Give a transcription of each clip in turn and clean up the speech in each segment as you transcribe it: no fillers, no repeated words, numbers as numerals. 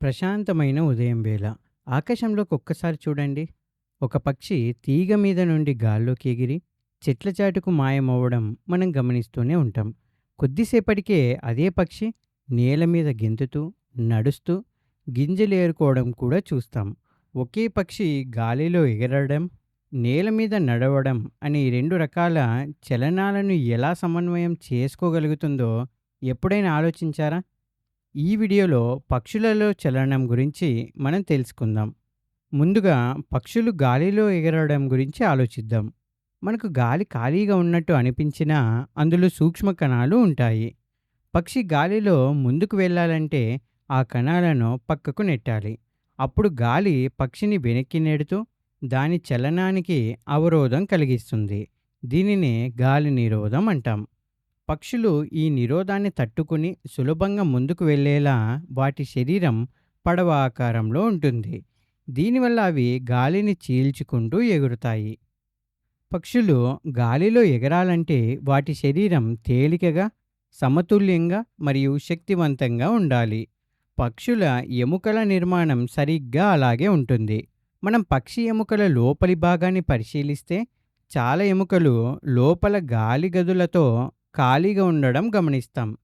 ప్రశాంతమైన ఉదయం వేళ ఆకాశంలోకి ఒక్కసారి చూడండి. ఒక పక్షి తీగ మీద నుండి గాల్లోకి ఎగిరి చెట్ల చాటుకు మాయమవ్వడం మనం గమనిస్తూనే ఉంటాం. కొద్దిసేపటికే అదే పక్షి నేల మీద గెంతుతూ, నడుస్తూ, గింజలు ఏరుకోవడం కూడా చూస్తాం. ఒకే పక్షి గాలిలో ఎగరడం, నేల మీద నడవడం అనే ఈ రెండు రకాల చలనాలను ఎలా సమన్వయం చేసుకోగలుగుతుందో ఎప్పుడైనా ఆలోచించారా? ఈ వీడియోలో పక్షులలో చలనం గురించి మనం తెలుసుకుందాం. ముందుగా పక్షులు గాలిలో ఎగరడం గురించి ఆలోచిద్దాం. మనకు గాలి ఖాళీగా ఉన్నట్టు అనిపించినా అందులో సూక్ష్మ కణాలు ఉంటాయి. పక్షి గాలిలో ముందుకు వెళ్ళాలంటే ఆ కణాలను పక్కకు నెట్టాలి. అప్పుడు గాలి పక్షిని వెనక్కి నెడుతూ దాని చలనానికి అవరోధం కలిగిస్తుంది. దీనినే గాలి నిరోధం అంటాం. పక్షులు ఈ నిరోధాన్ని తట్టుకుని సులభంగా ముందుకు వెళ్ళేలా వాటి శరీరం పడవ ఆకారంలో ఉంటుంది. దీనివల్ల అవి గాలిని చీల్చుకుంటూ ఎగురుతాయి. పక్షులు గాలిలో ఎగరాలంటే వాటి శరీరం తేలికగా, సమతుల్యంగా మరియు శక్తివంతంగా ఉండాలి. పక్షుల ఎముకల నిర్మాణం సరిగ్గా అలాగే ఉంటుంది. మనం పక్షి ఎముకల లోపలి భాగాన్ని పరిశీలిస్తే చాలా ఎముకలు లోపల గాలి గదులతో ఖాళీగా ఉండడం గమనిస్తాం.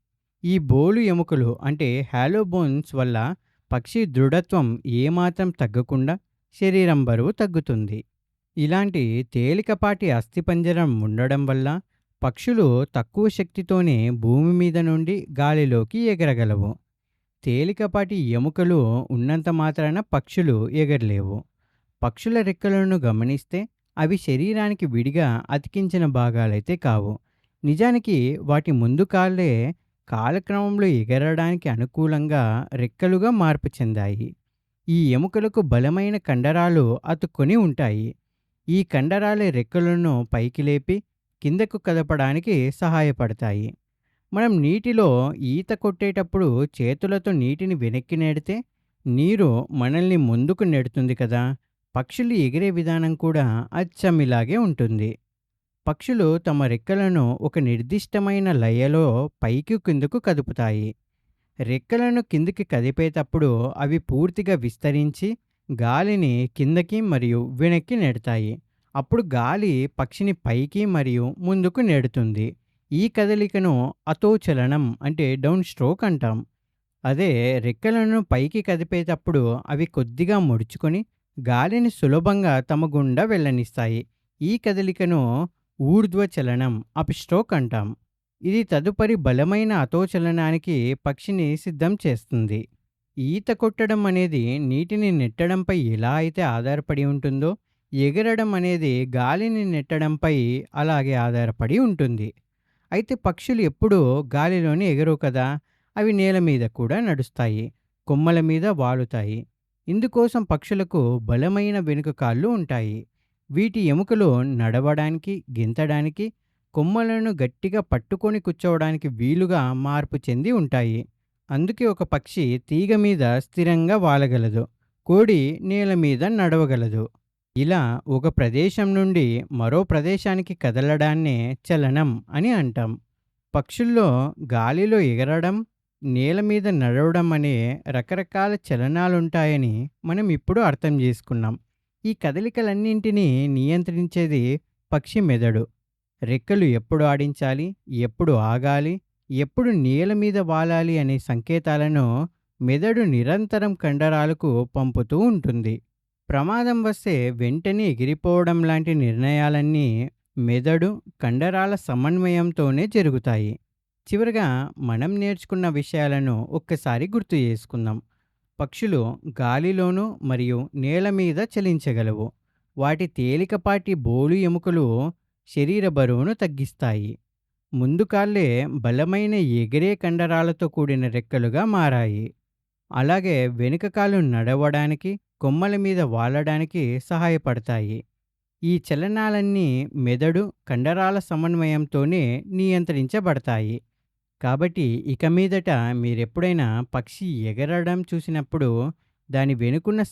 ఈ బోలు ఎముకలు అంటే హాలో బోన్స్ వల్ల పక్షి దృఢత్వం ఏమాత్రం తగ్గకుండా శరీరం బరువు తగ్గుతుంది. ఇలాంటి తేలికపాటి అస్థిపంజరం ఉండడం వల్ల పక్షులు తక్కువ శక్తితోనే భూమి మీద నుండి గాలిలోకి ఎగరగలవు. తేలికపాటి ఎముకలు ఉన్నంత మాత్రాన పక్షులు ఎగరలేవు. పక్షుల రెక్కలను గమనిస్తే అవి శరీరానికి విడిగా అతికించిన భాగాలైతే కావు. నిజానికి వాటి ముందు కాళ్ళే కాలక్రమంలో ఎగరడానికి అనుకూలంగా రెక్కలుగా మార్పు చెందాయి. ఈ ఎముకలకు బలమైన కండరాలు అతుక్కొని ఉంటాయి. ఈ కండరాలే రెక్కలను పైకి లేపి కిందకు కదపడానికి సహాయపడతాయి. మనం నీటిలో ఈత కొట్టేటప్పుడు చేతులతో నీటిని వెనక్కి నెడితే నీరు మనల్ని ముందుకు నెడుతుంది కదా. పక్షులు ఎగిరే విధానం కూడా అచ్చం ఇలాగే ఉంటుంది. పక్షులు తమ రెక్కలను ఒక నిర్దిష్టమైన లయలో పైకి కిందకు కదుపుతాయి. రెక్కలను కిందికి కదిపేటప్పుడు అవి పూర్తిగా విస్తరించి గాలిని కిందకి మరియు వెనక్కి నెడతాయి. అప్పుడు గాలి పక్షిని పైకి మరియు ముందుకు నెడుతుంది. ఈ కదలికను అతోచలనం అంటే డౌన్ స్ట్రోక్ అంటాం. అదే రెక్కలను పైకి కదిపేటప్పుడు అవి కొద్దిగా ముడుచుకొని గాలిని సులభంగా తమ గుండా వెళ్ళనిస్తాయి. ఈ కదలికను ఊర్ధ్వచలనం అప్‌స్ట్రోక్ అంటాం. ఇది తదుపరి బలమైన అతోచలనానికి పక్షిని సిద్ధం చేస్తుంది. ఈత కొట్టడం అనేది నీటిని నెట్టడంపై ఎలా అయితే ఆధారపడి ఉంటుందో, ఎగరడం అనేది గాలిని నెట్టడంపై అలాగే ఆధారపడి ఉంటుంది. అయితే పక్షులు ఎప్పుడూ గాలిలోనే ఎగరవు కదా. అవి నేల మీద కూడా నడుస్తాయి. కొమ్మల మీద వాలుతాయి. ఇందుకోసం పక్షులకు బలమైన వెనుక కాళ్ళు ఉంటాయి. వీటి ఎముకలు నడవడానికి, గెంతడానికి, కొమ్మలను గట్టిగా పట్టుకొని కూర్చోవడానికి వీలుగా మార్పు చెంది ఉంటాయి. అందుకే ఒక పక్షి తీగ మీద స్థిరంగా వాలగలదు. కోడి నేల మీద నడవగలదు. ఇలా ఒక ప్రదేశం నుండి మరో ప్రదేశానికి కదలడాన్నే చలనం అని అంటాం. పక్షుల్లో గాలిలో ఎగరడం, నేల మీద నడవడం అనే రకరకాల చలనాలుంటాయని మనం ఇప్పుడు అర్థం చేసుకున్నాం. ఈ కదలికలన్నింటినీ నియంత్రించేది పక్షి మెదడు. రెక్కలు ఎప్పుడు ఆడించాలి, ఎప్పుడు ఆగాలి, ఎప్పుడు నేల మీద వాలాలి అనే సంకేతాలను మెదడు నిరంతరం కండరాలకు పంపుతూ ఉంటుంది. ప్రమాదం వస్తే వెంటనే ఎగిరిపోవడం లాంటి నిర్ణయాలన్నీ మెదడు, కండరాల సమన్వయంతోనే జరుగుతాయి. చివరగా మనం నేర్చుకున్న విషయాలను ఒక్కసారి గుర్తు చేసుకుందాం. పక్షులు గాలిలోనూ మరియు నేల మీద చలించగలవు. వాటి తేలికపాటి బోలు ఎముకలు శరీర బరువును తగ్గిస్తాయి. ముందు కాళ్ళే బలమైన ఎగిరే కండరాలతో కూడిన రెక్కలుగా మారాయి. అలాగే వెనుక కాళ్ళు నడవడానికి, కొమ్మల మీద వాలడానికి సహాయపడతాయి. ఈ చలనాలన్నీ మెదడు, కండరాల సమన్వయంతోనే నియంత్రించబడతాయి. కాబట్టి ఇక మీదట మీరెప్పుడైనా పక్షి ఎగరడం చూసినప్పుడు దాని వెనుకున్న